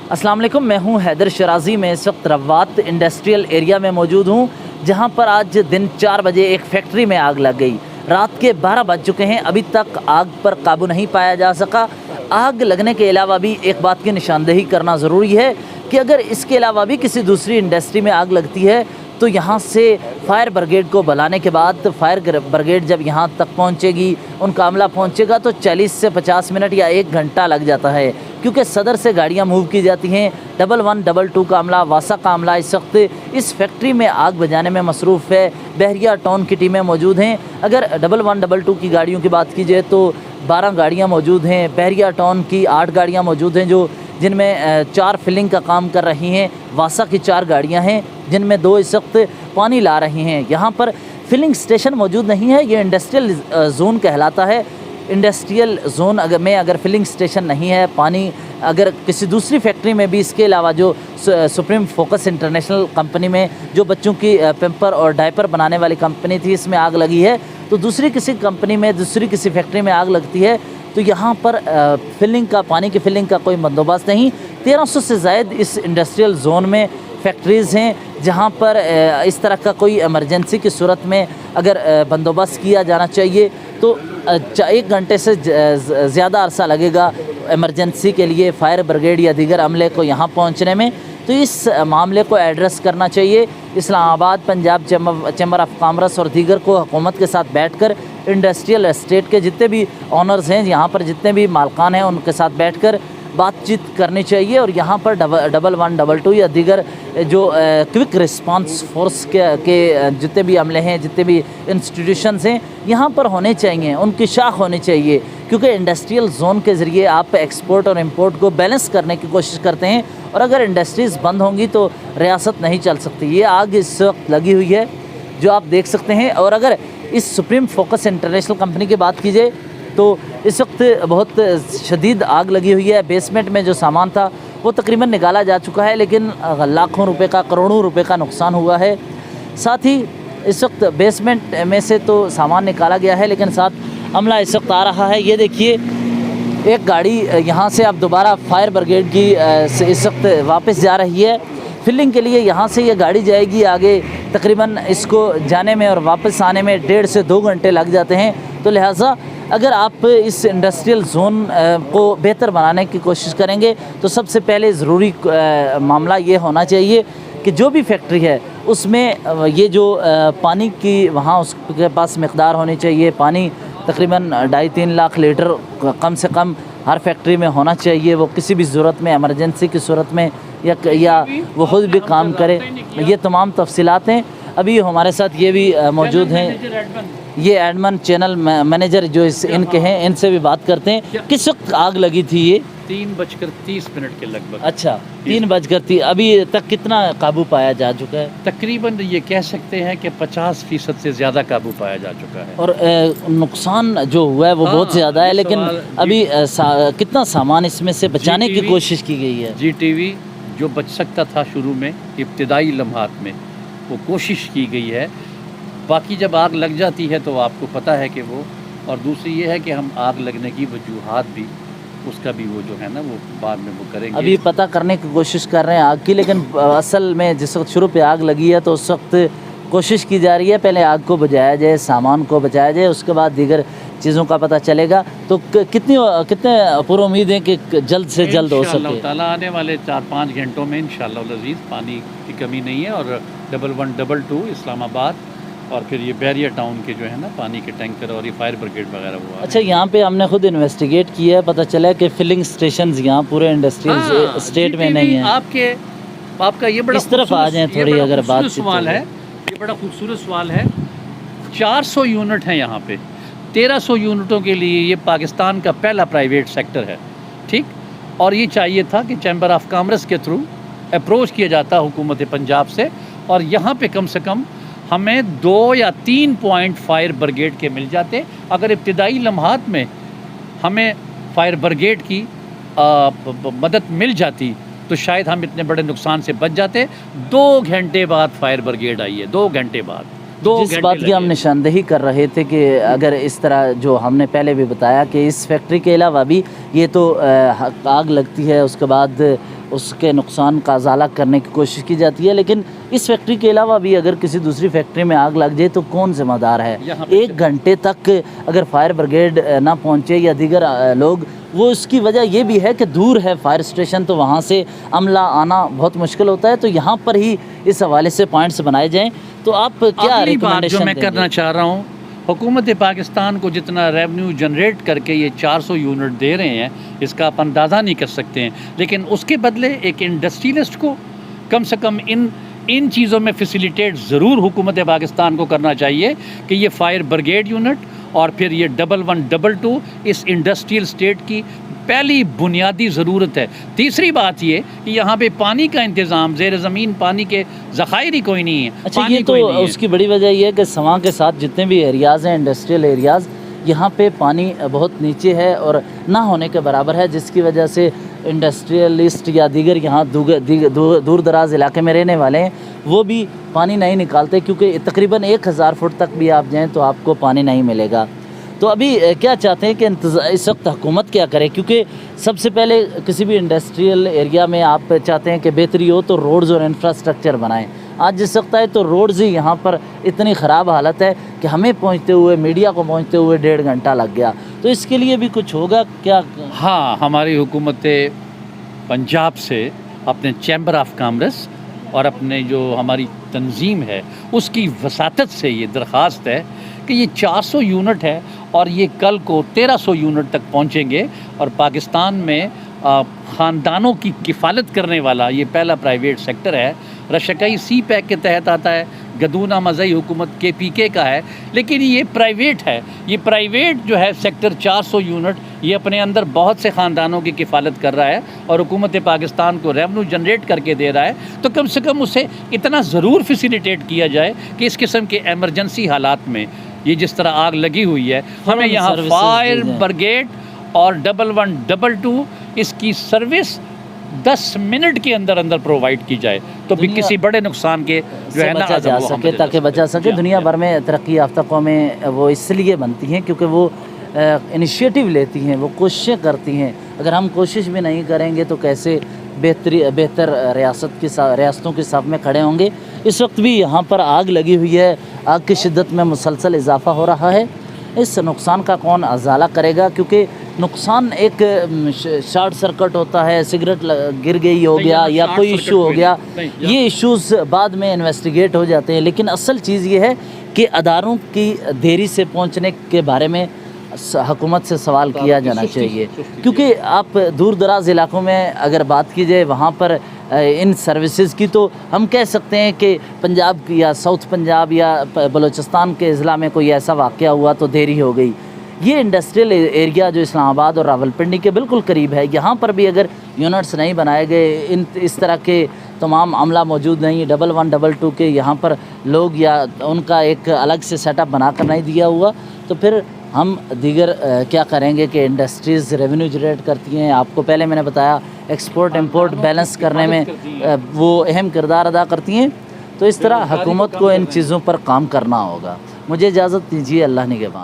अस्सलाम वालेकुम, मैं हूं हैदर शराजी। मैं इस वक्त रवात इंडस्ट्रियल एरिया में मौजूद हूं, जहां पर आज दिन 4 बजे एक फैक्ट्री में आग लग गई। रात के 12 बज चुके हैं, अभी तक आग पर काबू नहीं पाया जा सका। आग लगने के अलावा भी एक बात की निशानदेही करना ज़रूरी है कि अगर इसके अलावा भी किसी दूसरी इंडस्ट्री में आग लगती है तो यहाँ से फायर ब्रिगेड को बुलाने के बाद फायर ब्रिगेड जब यहाँ तक पहुँचेगी, उनका अमला पहुँचेगा तो 40 से 50 मिनट या 1 घंटा लग जाता है, क्योंकि सदर से गाड़ियाँ मूव की जाती हैं। 1122 का अमला, वासा का अमला इस वक्त इस फैक्ट्री में आग बुझाने में मसरूफ़ है। बहरिया टाउन की टीमें मौजूद हैं। अगर 1122 की गाड़ियों की बात की जाए तो 12 गाड़ियाँ मौजूद हैं। बहरिया टाउन की 8 गाड़ियाँ मौजूद हैं जिनमें 4 फिलिंग का काम कर रही हैं। वासा की 4 गाड़ियाँ हैं जिनमें 2 इस वक्त पानी ला रही हैं। यहाँ पर फिलिंग स्टेशन मौजूद नहीं है, ये इंडस्ट्रियल जोन कहलाता है। इंडस्ट्रियल जोन अगर फिलिंग स्टेशन नहीं है, पानी अगर किसी दूसरी फैक्ट्री में भी, इसके अलावा जो सुप्रीम फोकस इंटरनेशनल कंपनी में जो बच्चों की पेम्पर और डायपर बनाने वाली कंपनी थी, इसमें आग लगी है, तो दूसरी किसी कंपनी में, दूसरी किसी फैक्ट्री में आग लगती है तो यहाँ पर फिलिंग का, पानी की फिलिंग का कोई बंदोबस्त नहीं। 1300 से ज़ायद इस इंडस्ट्रियल जोन में फैक्ट्रीज़ हैं जहाँ पर इस तरह का कोई इमरजेंसी की सूरत में अगर बंदोबस्त किया जाना चाहिए तो 1 घंटे से ज़्यादा अरसा लगेगा इमरजेंसी के लिए फायर ब्रिगेड या दीगर अमले को यहाँ पहुँचने में। तो इस मामले को एड्रेस करना चाहिए। Islamabad Punjab chamber of commerce और दीगर को हुकूमत के साथ बैठकर, इंडस्ट्रियल एस्टेट के जितने भी ऑनर्स हैं, यहाँ पर जितने भी मालकान हैं, उनके साथ बैठकर बातचीत करनी चाहिए और यहाँ पर 1122 या दीगर जो क्विक रिस्पांस फोर्स के जितने भी अमले हैं, जितने भी इंस्टीट्यूशंस हैं, यहाँ पर होने चाहिए, उनकी शाख होनी चाहिए, क्योंकि इंडस्ट्रियल जोन के ज़रिए आप एक्सपोर्ट और इंपोर्ट को बैलेंस करने की कोशिश करते हैं और अगर इंडस्ट्रीज़ बंद होंगी तो रियासत नहीं चल सकती। ये आग इस वक्त लगी हुई है जो आप देख सकते हैं। और अगर इस सुप्रीम फोकस इंटरनेशनल कंपनी की बात की जाए तो इस वक्त बहुत शदीद आग लगी हुई है। बेसमेंट में जो सामान था वो तकरीबन निकाला जा चुका है, लेकिन लाखों रुपए का, करोड़ों रुपए का नुकसान हुआ है। साथ ही इस वक्त बेसमेंट में से तो सामान निकाला गया है, लेकिन साथ अमला इस वक्त आ रहा है। ये देखिए, एक गाड़ी यहाँ से अब दोबारा फायर ब्रिगेड की इस वक्त वापस जा रही है फिलिंग के लिए। यहाँ से ये गाड़ी जाएगी आगे, तकरीबन इसको जाने में और वापस आने में 1.5 से 2 घंटे लग जाते हैं। तो लिहाजा अगर आप इस इंडस्ट्रियल जोन को बेहतर बनाने की कोशिश करेंगे तो सबसे पहले ज़रूरी मामला ये होना चाहिए कि जो भी फैक्ट्री है उसमें ये जो पानी की वहाँ उसके पास मकदार होनी चाहिए। पानी तकरीबन 2.5-3 लाख लीटर कम से कम हर फैक्ट्री में होना चाहिए। वो किसी भी ज़रूरत में, इमरजेंसी की सूरत में या वो खुद भी काम करे। ये तमाम तफसीलात हैं। अभी हमारे साथ ये भी मौजूद हैं, ये एडमन चैनल मैनेजर जो इनके हैं, इनसे भी बात करते हैं। किस वक्त आग लगी थी ये? 3:30 के लगभग। अच्छा, 3:30। अभी तक कितना काबू पाया जा चुका है? तकरीबन ये कह सकते हैं कि 50% से ज़्यादा काबू पाया जा चुका है। और नुकसान जो हुआ है वो बहुत ज़्यादा है, लेकिन अभी कितना सामान इसमें से बचाने की कोशिश की गई है? GTV जो बच सकता था शुरू में, इब्तिदाई लम्हात में, वो कोशिश की गई है। बाकी जब आग लग जाती है तो आपको पता है कि वो, और दूसरी ये है कि हम आग लगने की वजूहात भी, उसका भी वो जो है ना वो बाद में वो करेंगे। अभी पता करने की कोशिश कर रहे हैं आग की, लेकिन असल में जिस वक्त शुरू पे आग लगी है तो उस वक्त कोशिश की जा रही है पहले आग को बुझाया जाए, सामान को बचाया जाए, उसके बाद दीगर चीज़ों का पता चलेगा। तो कितने पूरी उम्मीद है कि जल्द से जल्द हो सके? इंशाअल्लाह ताला आने वाले 4-5 घंटों में इंशाअल्लाह अज़ीज़ पानी की कमी नहीं है। और 1122 इस्लामाबाद और फिर ये बहरिया टाउन के जो है ना पानी के टैंकर और ये फायर ब्रिगेड वगैरह हुआ। अच्छा, यहाँ पे हमने खुद इन्वेस्टिगेट किया है, पता चला है कि फिलिंग स्टेशन यहाँ पूरे इंडस्ट्रियल स्टेट में नहीं है। आपका ये बड़ा इस तरफ आ जाएं थोड़ी, अगर बात सवाल है, ये बड़ा खूबसूरत सवाल है। 400 यूनिट हैं यहाँ पे। 1300 यूनिटों के लिए ये पाकिस्तान का पहला प्राइवेट सेक्टर है, ठीक। और ये चाहिए था कि चैम्बर ऑफ कॉमर्स के थ्रू अप्रोच किया जाता हुकूमत पंजाब से, और यहाँ पे कम से कम हमें 2 या 3 पॉइंट फायर ब्रिगेड के मिल जाते। अगर इब्तिदाई लम्हात में हमें फायर ब्रिगेड की मदद मिल जाती तो शायद हम इतने बड़े नुकसान से बच जाते। 2 घंटे बाद फायर ब्रिगेड आई है, 2 घंटे बाद। जिस बात की हम निशानदेही कर रहे थे कि अगर इस तरह जो हमने पहले भी बताया कि इस फैक्ट्री के अलावा भी ये तो आग लगती है, उसके बाद اس کے نقصان کا ازالہ کرنے کی کوشش کی جاتی ہے، لیکن اس فیکٹری کے علاوہ بھی اگر کسی دوسری فیکٹری میں آگ لگ جائے تو کون ذمہ دار ہے؟ یہاں پہ 1 گھنٹے تک اگر فائر بریگیڈ نہ پہنچے یا دیگر لوگ، وہ اس کی وجہ یہ بھی ہے کہ دور ہے فائر اسٹیشن، تو وہاں سے عملہ آنا بہت مشکل ہوتا ہے، تو یہاں پر ہی اس حوالے سے پوائنٹس بنائے جائیں۔ تو آپ کیا اگلی بات جو ریکمنڈیشن میں دیں گے؟ کرنا چاہ رہا ہوں، حکومت پاکستان کو جتنا ریونیو جنریٹ کر کے یہ 400 یونٹ دے رہے ہیں، اس کا آپ اندازہ نہیں کر سکتے ہیں، لیکن اس کے بدلے ایک انڈسٹریلسٹ کو کم سے کم ان چیزوں میں فیسیلیٹیٹ ضرور حکومت پاکستان کو کرنا چاہیے کہ یہ فائر بریگیڈ یونٹ اور پھر یہ 1122 اس انڈسٹریل اسٹیٹ کی پہلی بنیادی ضرورت ہے۔ تیسری بات یہ کہ یہاں پہ پانی کا انتظام، زیر زمین پانی کے ذخائر ہی کوئی نہیں ہے۔ اچھا، پانی یہ تو کوئی نہیں ہے۔ اس کی بڑی وجہ یہ ہے کہ سواں کے ساتھ جتنے بھی ایریاز ہیں، انڈسٹریل ایریاز، یہاں پہ پانی بہت نیچے ہے اور نہ ہونے کے برابر ہے، جس کی وجہ سے انڈسٹریلسٹ یا دیگر یہاں دور دراز علاقے میں رہنے والے ہیں، وہ بھی پانی نہیں نکالتے، کیونکہ تقریباً 1000 فٹ تک بھی آپ جائیں تو آپ کو پانی نہیں ملے گا۔ تو ابھی کیا چاہتے ہیں کہ اس وقت حکومت کیا کرے؟ کیونکہ سب سے پہلے کسی بھی انڈسٹریل ایریا میں آپ چاہتے ہیں کہ بہتری ہو تو روڈز اور انفراسٹرکچر بنائیں۔ آج جس وقت ہے تو روڈز ہی یہاں پر اتنی خراب حالت ہے کہ ہمیں پہنچتے ہوئے، میڈیا کو پہنچتے ہوئے 1.5 گھنٹہ لگ گیا، تو اس کے لیے بھی کچھ ہوگا کیا؟ ہاں، ہماری حکومت پنجاب سے اپنے چیمبر آف کامرس اور اپنے جو ہماری تنظیم ہے اس کی وساطت سے یہ درخواست ہے کہ یہ 400 یونٹ ہے اور یہ کل کو 1300 یونٹ تک پہنچیں گے، اور پاکستان میں خاندانوں کی کفالت کرنے والا یہ پہلا پرائیویٹ سیکٹر ہے۔ رشکائی سی پیک کے تحت آتا ہے، گدونا مزئی حکومت KPK کا ہے، لیکن یہ پرائیویٹ ہے۔ یہ پرائیویٹ جو ہے سیکٹر 400 یونٹ یہ اپنے اندر بہت سے خاندانوں کی کفالت کر رہا ہے اور حکومت پاکستان کو ریونیو جنریٹ کر کے دے رہا ہے، تو کم سے کم اسے اتنا ضرور فیسیلیٹیٹ کیا جائے کہ اس قسم کے ایمرجنسی حالات میں، یہ جس طرح آگ لگی ہوئی ہے، ہمیں یہاں فائر بریگیڈ اور 1122 اس کی سروس 10 منٹ کے اندر پرووائڈ کی جائے، تو بھی کسی بڑے نقصان کے جو ہے نا بچا جا سکے، تاکہ بچا سکے۔ دنیا بھر میں ترقی یافتہ قومیں وہ اس لیے بنتی ہیں کیونکہ وہ انیشیٹو لیتی ہیں، وہ کوششیں کرتی ہیں۔ اگر ہم کوشش بھی نہیں کریں گے تو کیسے بہتر ریاستوں کے صف میں کھڑے ہوں گے؟ اس وقت بھی یہاں پر آگ لگی ہوئی ہے، آگ کی شدت میں مسلسل اضافہ ہو رہا ہے۔ اس نقصان کا کون ازالہ کرے گا؟ کیونکہ نقصان ایک شارٹ سرکٹ ہوتا ہے، سگریٹ گر گئی ہو گیا یا کوئی ایشو ہو گیا، یہ ایشوز بعد میں انویسٹیگیٹ ہو جاتے ہیں، لیکن اصل چیز یہ ہے کہ اداروں کی دیری سے پہنچنے کے بارے میں حکومت سے سوال کیا جانا چاہیے، کیونکہ آپ دور دراز علاقوں میں اگر بات کی جائے وہاں پر ان سروسز کی، تو ہم کہہ سکتے ہیں کہ پنجاب یا ساؤتھ پنجاب یا بلوچستان کے اضلاع میں کوئی ایسا واقعہ ہوا تو دیری ہو گئی۔ یہ انڈسٹریل ایریا جو اسلام آباد اور راولپنڈی کے بالکل قریب ہے، یہاں پر بھی اگر یونٹس نہیں بنائے گئے، اس طرح کے تمام عملہ موجود نہیں، 1122 کے یہاں پر لوگ یا ان کا ایک الگ سے سیٹ اپ بنا کر نہیں دیا ہوا، تو پھر ہم دیگر کیا کریں گے کہ انڈسٹریز ریونیو جنریٹ کرتی ہیں۔ آپ کو پہلے میں نے بتایا ایکسپورٹ امپورٹ بیلنس کرنے میں وہ اہم کردار ادا کرتی ہیں، تو اس طرح حکومت کو ان چیزوں پر کام کرنا ہوگا۔ مجھے اجازت دیجیے، اللہ نگہبان۔